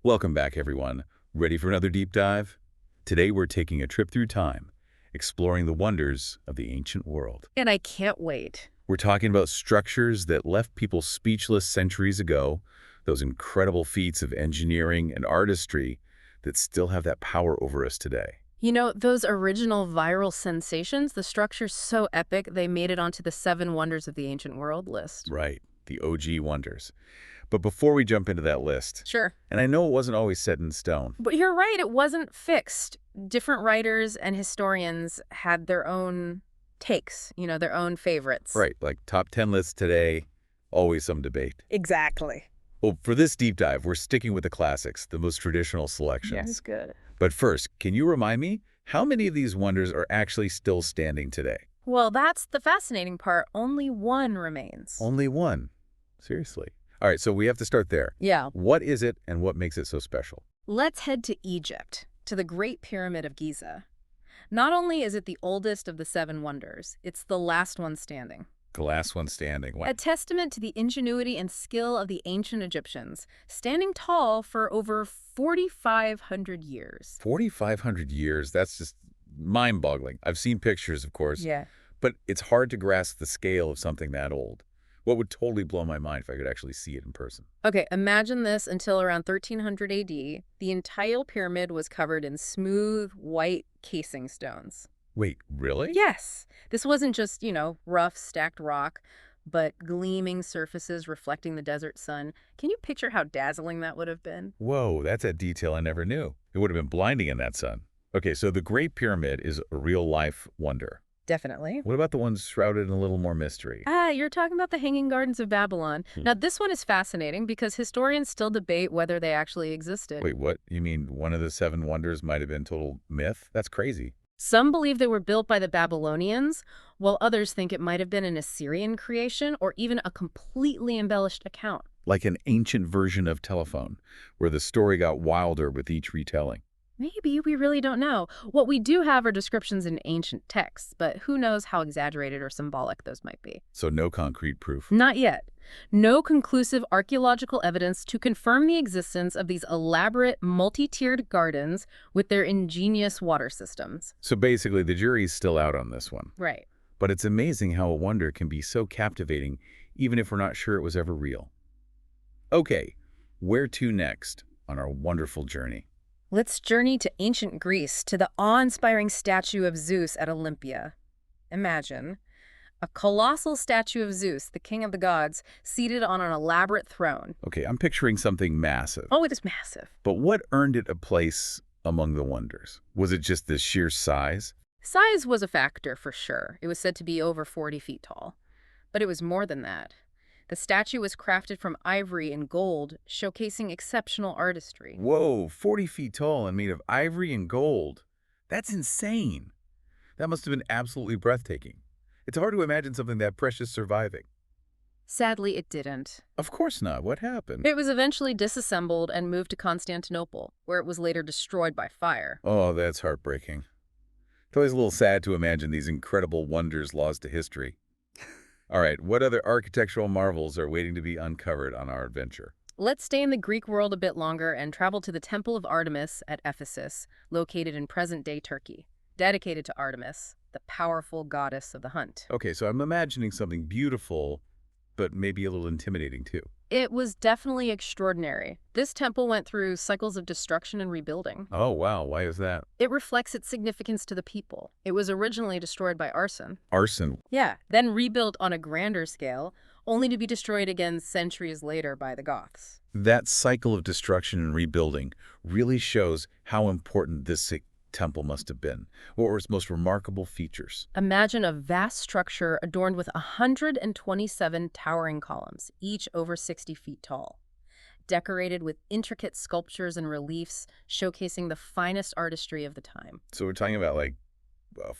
Welcome back, everyone. Ready for another deep dive? Today we're taking a trip through time, exploring the wonders of the ancient world. And I can't wait. We're talking about structures that left people speechless centuries ago, those incredible feats of engineering and artistry that still have that power over us today. You know, those original viral sensations, the structure's so epic they made it onto the Seven Wonders of the Ancient World list. Right, the OG wonders. But before we jump into that list, Sure. and I know it wasn't always set in stone. But you're right, it wasn't fixed. Different writers and historians had their own takes, their own favorites. Right, like top 10 lists today, always some debate. Exactly. Well, for this deep dive, we're sticking with the classics, the most traditional selections. Yes, good. But first, can you remind me, how many of these wonders are actually still standing today? Well, that's the fascinating part. Only one remains. Only one. Seriously. All right, so we have to start there. Yeah. What is it and what makes it so special? Let's head to Egypt, to the Great Pyramid of Giza. Not only is it the oldest of the Seven Wonders, it's the last one standing. The last one standing. Wow. A testament to the ingenuity and skill of the ancient Egyptians, standing tall for over 4,500 years. 4,500 years, that's just mind-boggling. I've seen pictures, of course, Yeah. but it's hard to grasp the scale of something that old. What would totally blow my mind if I could actually see it in person? Okay, imagine this until around 1300 AD. The entire pyramid was covered in smooth, white casing stones. Wait, really? Yes, this wasn't just, rough, stacked rock, but gleaming surfaces reflecting the desert sun. Can you picture how dazzling that would have been? Whoa, that's a detail I never knew. It would have been blinding in that sun. Okay, so the Great Pyramid is a real-life wonder. Definitely. What about the ones shrouded in a little more mystery? You're talking about the Hanging Gardens of Babylon. Now, this one is fascinating because historians still debate whether they actually existed. Wait, what? You mean one of the seven wonders might have been total myth? That's crazy. Some believe they were built by the Babylonians, while others think it might have been an Assyrian creation or even a completely embellished account. Like an ancient version of telephone, where the story got wilder with each retelling. Maybe, we really don't know. What we do have are descriptions in ancient texts, but who knows how exaggerated or symbolic those might be. So no concrete proof. Not yet. No conclusive archaeological evidence to confirm the existence of these elaborate, multi-tiered gardens with their ingenious water systems. So basically, the jury's still out on this one. Right. But it's amazing how a wonder can be so captivating, even if we're not sure it was ever real. Okay, where to next on our wonderful journey? Let's journey to ancient Greece, to the awe-inspiring statue of Zeus at Olympia. Imagine a colossal statue of Zeus, the king of the gods, seated on an elaborate throne. Okay, I'm picturing something massive. Oh, it is massive. But what earned it a place among the wonders? Was it just the sheer size? Size was a factor for sure. It was said to be over 40 feet tall. But it was more than that. The statue was crafted from ivory and gold, showcasing exceptional artistry. Whoa, 40 feet tall and made of ivory and gold. That's insane. That must have been absolutely breathtaking. It's hard to imagine something that precious surviving. Sadly, it didn't. Of course not. What happened? It was eventually disassembled and moved to Constantinople, where it was later destroyed by fire. Oh, that's heartbreaking. It's always a little sad to imagine these incredible wonders lost to history. All right, what other architectural marvels are waiting to be uncovered on our adventure? Let's stay in the Greek world a bit longer and travel to the Temple of Artemis at Ephesus, located in present-day Turkey, dedicated to Artemis, the powerful goddess of the hunt. Okay, so I'm imagining something beautiful, but maybe a little intimidating too. It was definitely extraordinary. This temple went through cycles of destruction and rebuilding. Oh, wow. Why is that? It reflects its significance to the people. It was originally destroyed by arson. Arson. Yeah, then rebuilt on a grander scale, only to be destroyed again centuries later by the Goths. That cycle of destruction and rebuilding really shows how important this temple must have been. What were its most remarkable features? Imagine a vast structure adorned with 127 towering columns, each over 60 feet tall, decorated with intricate sculptures and reliefs showcasing the finest artistry of the time. So we're talking about like a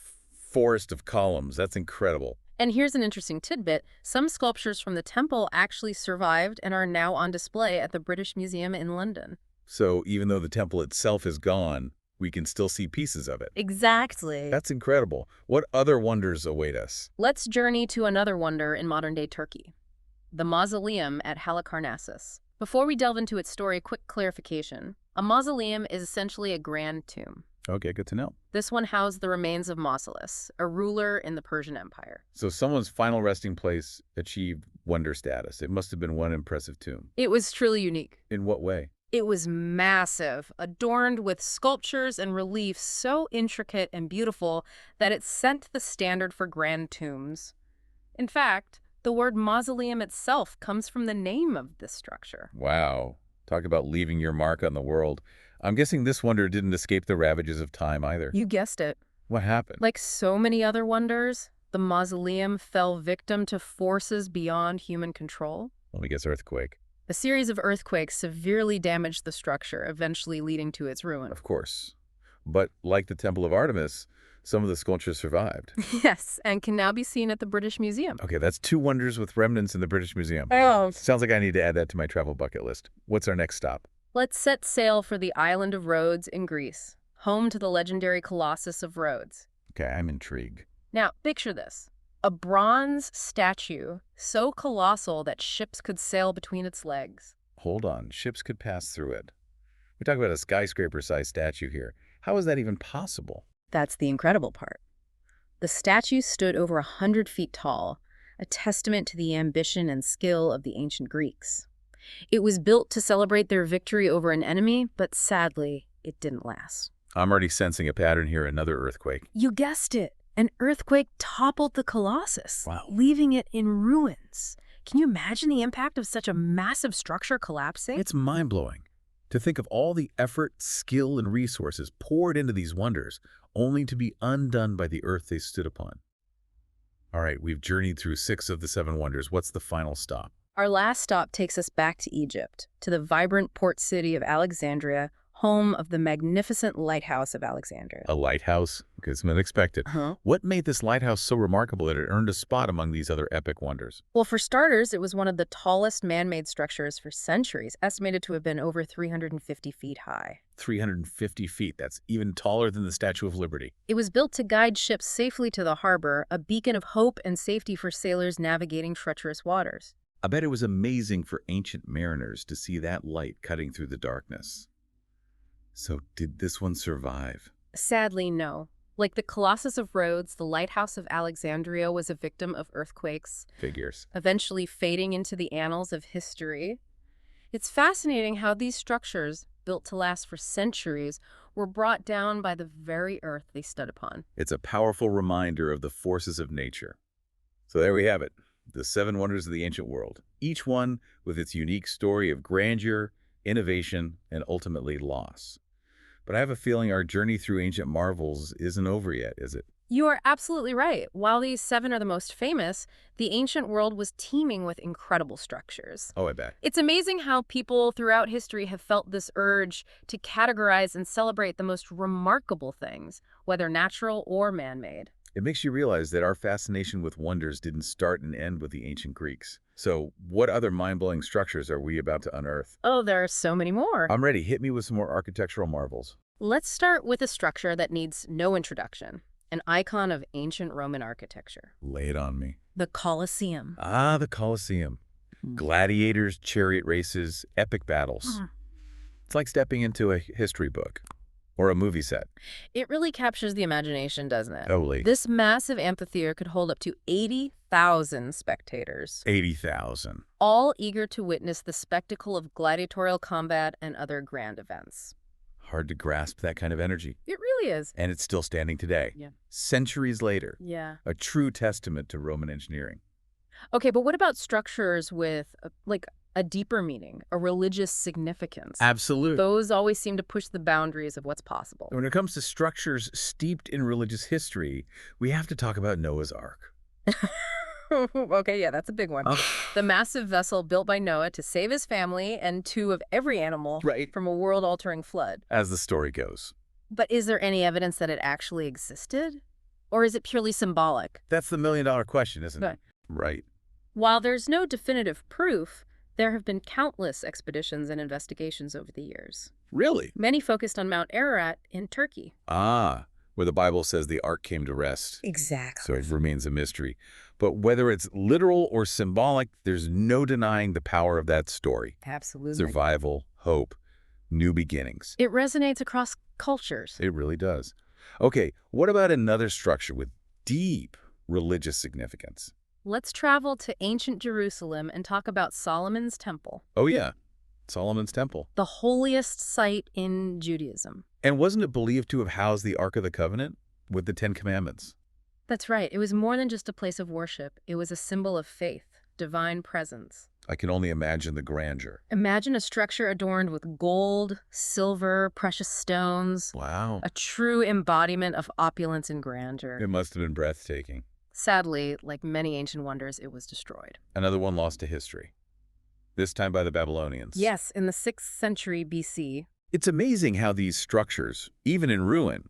forest of columns. That's incredible. And here's an interesting tidbit. Some sculptures from the temple actually survived and are now on display at the British Museum in London. So even though the temple itself is gone, we can still see pieces of it. Exactly. That's incredible. What other wonders await us? Let's journey to another wonder in modern-day Turkey, the mausoleum at Halicarnassus. Before we delve into its story, quick clarification. A mausoleum is essentially a grand tomb. Okay, good to know. This one housed the remains of Mausolus, a ruler in the Persian Empire. So someone's final resting place achieved wonder status. It must have been one impressive tomb. It was truly unique. In what way? It was massive, adorned with sculptures and reliefs so intricate and beautiful that it set the standard for grand tombs. In fact, the word mausoleum itself comes from the name of this structure. Wow. Talk about leaving your mark on the world. I'm guessing this wonder didn't escape the ravages of time either. You guessed it. What happened? Like so many other wonders, the mausoleum fell victim to forces beyond human control. Let me guess, earthquake. A series of earthquakes severely damaged the structure, eventually leading to its ruin. Of course. But like the Temple of Artemis, some of the sculptures survived. Yes, and can now be seen at the British Museum. Okay, that's 2 wonders with remnants in the British Museum. Oh. Sounds like I need to add that to my travel bucket list. What's our next stop? Let's set sail for the island of Rhodes in Greece, home to the legendary Colossus of Rhodes. Okay, I'm intrigued. Now, picture this. A bronze statue so colossal that ships could sail between its legs. Hold on, ships could pass through it. We talk about a skyscraper-sized statue here. How is that even possible? That's the incredible part. The statue stood over 100 feet tall, a testament to the ambition and skill of the ancient Greeks. It was built to celebrate their victory over an enemy, but sadly, it didn't last. I'm already sensing a pattern here, another earthquake. You guessed it. An earthquake toppled the Colossus, Wow. leaving it in ruins. Can you imagine the impact of such a massive structure collapsing? It's mind-blowing to think of all the effort, skill, and resources poured into these wonders, only to be undone by the earth they stood upon. All right, we've journeyed through 6 of the 7 wonders. What's the final stop? Our last stop takes us back to Egypt, to the vibrant port city of Alexandria, home of the magnificent Lighthouse of Alexandria. A lighthouse? Okay, it's unexpected. What made this lighthouse so remarkable that it earned a spot among these other epic wonders? Well, for starters, it was one of the tallest man-made structures for centuries, estimated to have been over 350 feet high. 350 feet. That's even taller than the Statue of Liberty. It was built to guide ships safely to the harbor, a beacon of hope and safety for sailors navigating treacherous waters. I bet it was amazing for ancient mariners to see that light cutting through the darkness. So did this one survive? Sadly, no. Like the Colossus of Rhodes, the Lighthouse of Alexandria was a victim of earthquakes, Figures. eventually fading into the annals of history. It's fascinating how these structures, built to last for centuries, were brought down by the very earth they stood upon. It's a powerful reminder of the forces of nature. So there we have it, the 7 wonders of the ancient world, each one with its unique story of grandeur, innovation, and ultimately loss. But I have a feeling our journey through ancient marvels isn't over yet, is it? You are absolutely right. While these 7 are the most famous, the ancient world was teeming with incredible structures. Oh, I bet. It's amazing how people throughout history have felt this urge to categorize and celebrate the most remarkable things, whether natural or man-made. It makes you realize that our fascination with wonders didn't start and end with the ancient Greeks. So what other mind-blowing structures are we about to unearth? Oh, there are so many more. I'm ready. Hit me with some more architectural marvels. Let's start with a structure that needs no introduction, an icon of ancient Roman architecture. Lay it on me. The Colosseum. Ah, the Colosseum. Gladiators, chariot races, epic battles. It's like stepping into a history book or a movie set. It really captures the imagination, doesn't it? Totally. This massive amphitheater could hold up to 80,000 spectators, 80,000. all eager to witness the spectacle of gladiatorial combat and other grand events. Hard to grasp that kind of energy. It really is. And it's still standing today. Yeah. Centuries later. Yeah. A true testament to Roman engineering. Okay, but what about structures with, a deeper meaning, a religious significance? Absolutely. Those always seem to push the boundaries of what's possible. When it comes to structures steeped in religious history, we have to talk about Noah's Ark. Okay, yeah, that's a big one. The massive vessel built by Noah to save his family and 2 of every animal from a world-altering flood. As the story goes. But is there any evidence that it actually existed? Or is it purely symbolic? That's the million-dollar question, isn't Right. it? Right. While there's no definitive proof, there have been countless expeditions and investigations over the years. Really? Many focused on Mount Ararat in Turkey. Ah, where the Bible says the ark came to rest. So Exactly. it remains a mystery. But whether it's literal or symbolic, there's no denying the power of that story. Absolutely. Survival, hope, new beginnings. It resonates across cultures. It really does. Okay, what about another structure with deep religious significance? Let's travel to ancient Jerusalem and talk about Solomon's Temple, Oh yeah, Solomon's Temple. the holiest site in Judaism. And wasn't it believed to have housed the Ark of the Covenant with the Ten Commandments? That's right. It was more than just a place of worship. It was a symbol of faith, divine presence. I can only imagine the grandeur. Imagine a structure adorned with gold, silver, precious stones, Wow. a true embodiment of opulence and grandeur. It must have been breathtaking. Sadly, like many ancient wonders, it was destroyed. Another one lost to history, this time by the Babylonians. Yes, in the 6th century BC. It's amazing how these structures, even in ruin,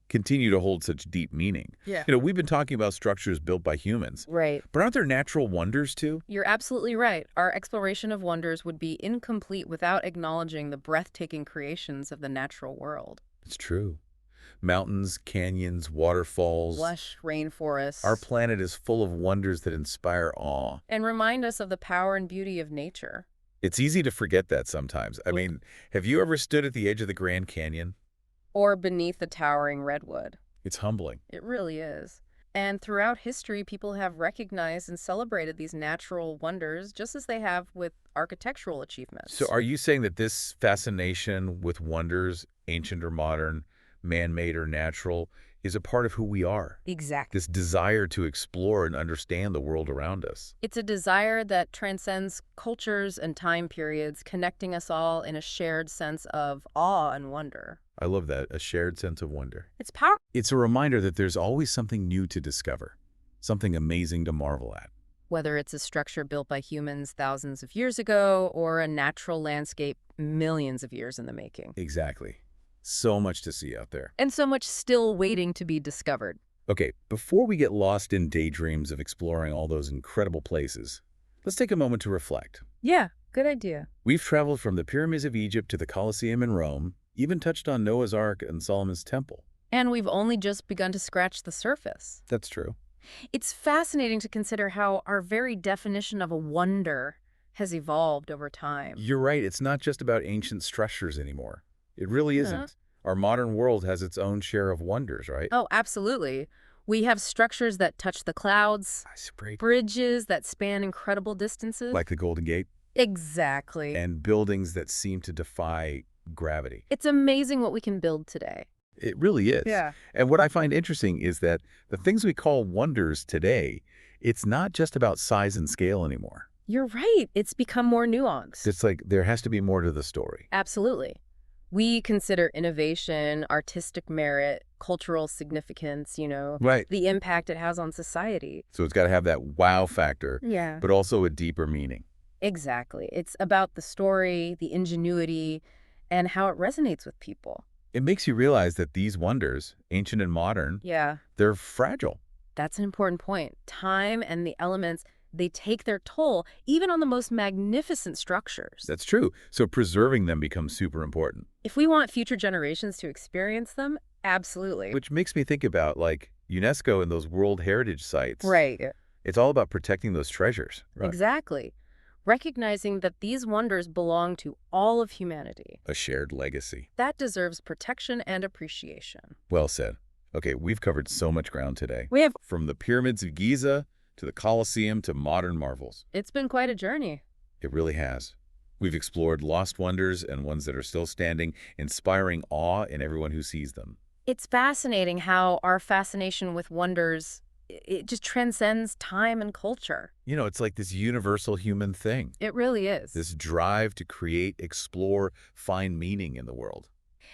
continue to hold such deep meaning. Yeah. We've been talking about structures built by humans, Right. but aren't there natural wonders too? You're absolutely right. Our exploration of wonders would be incomplete without acknowledging the breathtaking creations of the natural world. It's true. Mountains, canyons, waterfalls. Lush rainforests. Our planet is full of wonders that inspire awe. And remind us of the power and beauty of nature. It's easy to forget that sometimes. I mean, have you ever stood at the edge of the Grand Canyon? Or beneath the towering redwood. It's humbling. It really is. And throughout history, people have recognized and celebrated these natural wonders just as they have with architectural achievements. So are you saying that this fascination with wonders, ancient or modern, man-made or natural, is a part of who we are? Exactly. This desire to explore and understand the world around us. It's a desire that transcends cultures and time periods, connecting us all in a shared sense of awe and wonder. I love that, a shared sense of wonder. It's powerful. It's a reminder that there's always something new to discover, something amazing to marvel at. Whether it's a structure built by humans thousands of years ago or a natural landscape millions of years in the making. Exactly. So much to see out there. And so much still waiting to be discovered. Okay, before we get lost in daydreams of exploring all those incredible places, let's take a moment to reflect. Yeah, good idea. We've traveled from the pyramids of Egypt to the Colosseum in Rome, even touched on Noah's Ark and Solomon's Temple. And we've only just begun to scratch the surface. That's true. It's fascinating to consider how our very definition of a wonder has evolved over time. You're right, it's not just about ancient structures anymore. It really Yeah. isn't. Our modern world has its own share of wonders, right? Oh, absolutely. We have structures that touch the clouds, Skyscraper. bridges that span incredible distances. Like the Golden Gate, Exactly. and buildings that seem to defy gravity. It's amazing what we can build today. It really is. Yeah. And what I find interesting is that the things we call wonders today, it's not just about size and scale anymore. You're right. It's become more nuanced. It's like there has to be more to the story. Absolutely. We consider innovation, artistic merit, cultural significance, Right. the impact it has on society. So it's got to have that wow factor, Yeah. but also a deeper meaning. Exactly. It's about the story, the ingenuity, and how it resonates with people. It makes you realize that these wonders, ancient and modern, Yeah, they're fragile. that's an important point. Time and the elements, they take their toll, even on the most magnificent structures. That's true. So preserving them becomes super important. If we want future generations to experience them, absolutely. Which makes me think about like UNESCO and those World Heritage sites. Right. It's all about protecting those treasures. Right. Exactly. Recognizing that these wonders belong to all of humanity. A shared legacy. That deserves protection and appreciation. Well said. Okay, we've covered so much ground today. We have. From the pyramids of Giza to the Colosseum to modern marvels. It's been quite a journey. It really has. We've explored lost wonders and ones that are still standing, inspiring awe in everyone who sees them. It's fascinating how our fascination with wonders, it just transcends time and culture. It's like this universal human thing. It really is. This drive to create, explore, find meaning in the world.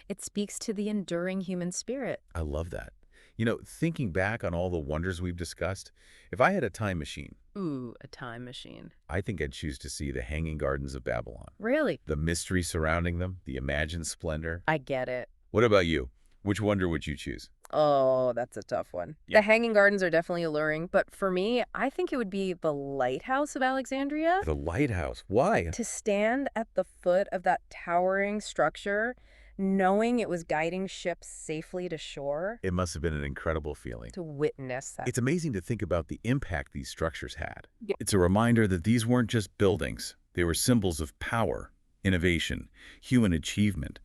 It speaks to the enduring human spirit. I love that. Thinking back on all the wonders we've discussed, if I had a time machine, Ooh, a time machine. I think I'd choose to see the Hanging Gardens of Babylon. Really? The mystery surrounding them, the imagined splendor. I get it. What about you? Which wonder would you choose? Oh, that's a tough one. Yeah. The Hanging Gardens are definitely alluring, but for me, I think it would be the Lighthouse of Alexandria. The lighthouse. Why? To stand at the foot of that towering structure, knowing it was guiding ships safely to shore, It must have been an incredible feeling. to witness that. It's amazing to think about the impact these structures had. Yeah. It's a reminder that these weren't just buildings. They were symbols of power, innovation, human achievement.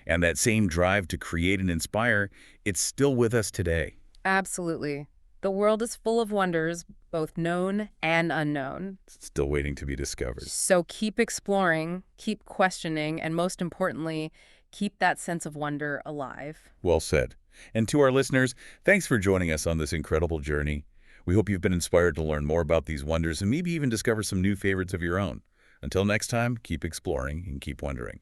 And that same drive to create and inspire, it's still with us today. Absolutely. The world is full of wonders, both known and unknown. It's still waiting to be discovered. So keep exploring, keep questioning, and most importantly, keep that sense of wonder alive. Well said. And to our listeners, thanks for joining us on this incredible journey. We hope you've been inspired to learn more about these wonders and maybe even discover some new favorites of your own. Until next time, keep exploring and keep wondering.